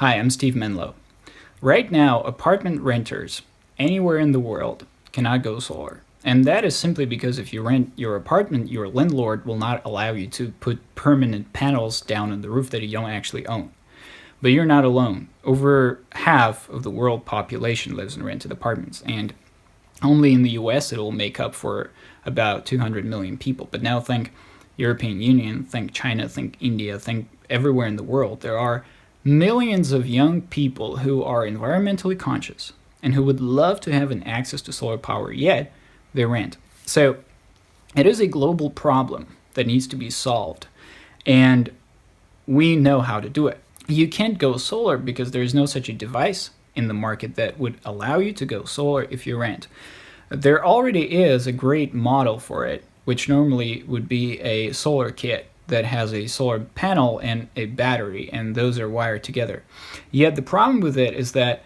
Hi, I'm Steve Menlo. Right now, apartment renters anywhere in the world cannot go solar. And that is simply because if you rent your apartment, your landlord will not allow you to put permanent panels down on the roof that you don't actually own. But you're not alone. Over half of the world population lives in rented apartments, and only in the US it will make up for about 200 million people. But now think European Union, think China, think India, think everywhere in the world. There are millions of young people who are environmentally conscious and who would love to have an access to solar power, yet they rent. So it is a global problem that needs to be solved, and we know how to do it. You can't go solar because there is no such a device in the market that would allow you to go solar if you rent. There already is a great model for it, which normally would be a solar kit that has a solar panel and a battery, and those are wired together. Yet the problem with it is that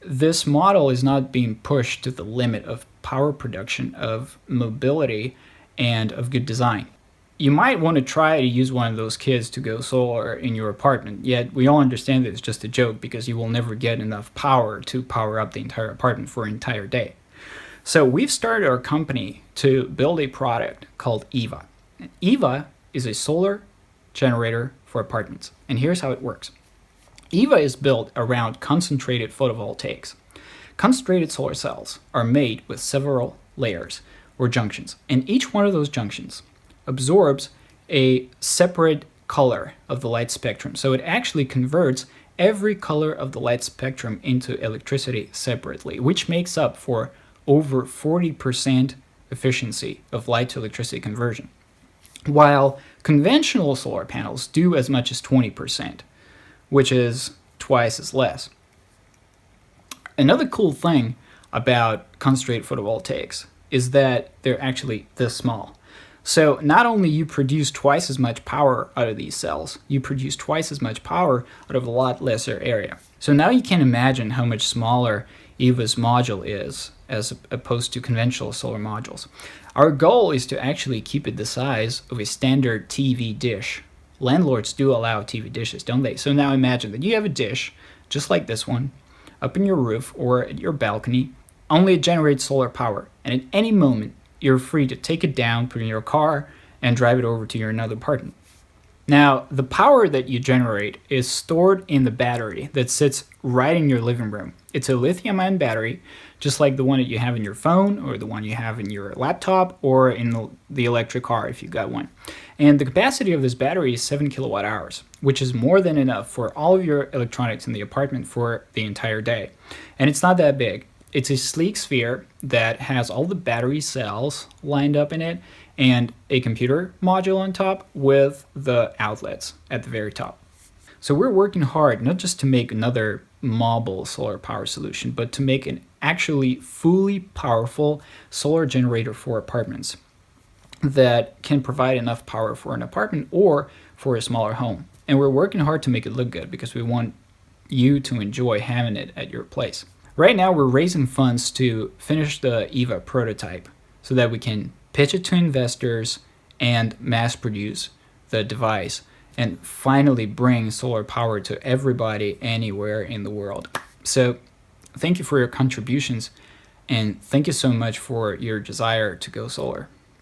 this model is not being pushed to the limit of power production, of mobility, and of good design. You might want to try to use one of those kits to go solar in your apartment, yet we all understand that it's just a joke because you will never get enough power to power up the entire apartment for an entire day. So we've started our company to build a product called EVA. EVA is a solar generator for apartments, and here's how it works. EVA is built around concentrated photovoltaics. Concentrated solar cells are made with several layers or junctions, and each one of those junctions absorbs a separate color of the light spectrum. So it actually converts every color of the light spectrum into electricity separately, which makes up for over 40% efficiency of light to electricity conversion, while conventional solar panels do as much as 20%, which is twice as less. Another cool thing about concentrated photovoltaics is that they're actually this small. So not only you produce twice as much power out of these cells, you produce twice as much power out of a lot lesser area. So now you can imagine how much smaller EVA's module is as opposed to conventional solar modules. Our goal is to actually keep it the size of a standard TV dish. Landlords do allow TV dishes, don't they? So now imagine that you have a dish just like this one up in your roof or at your balcony, only it generates solar power, and at any moment you're free to take it down, put it in your car, and drive it over to your another apartment. Now, the power that you generate is stored in the battery that sits right in your living room. It's a lithium-ion battery, just like the one that you have in your phone or the one you have in your laptop or in the electric car if you got one. And the capacity of this battery is 7 kilowatt hours, which is more than enough for all of your electronics in the apartment for the entire day. And it's not that big. It's a sleek sphere that has all the battery cells lined up in it and a computer module on top with the outlets at the very top. So we're working hard not just to make another mobile solar power solution, but to make an actually fully powerful solar generator for apartments that can provide enough power for an apartment or for a smaller home. And we're working hard to make it look good because we want you to enjoy having it at your place. Right now, we're raising funds to finish the EVA prototype so that we can pitch it to investors and mass produce the device and finally bring solar power to everybody anywhere in the world. So thank you for your contributions, and thank you so much for your desire to go solar.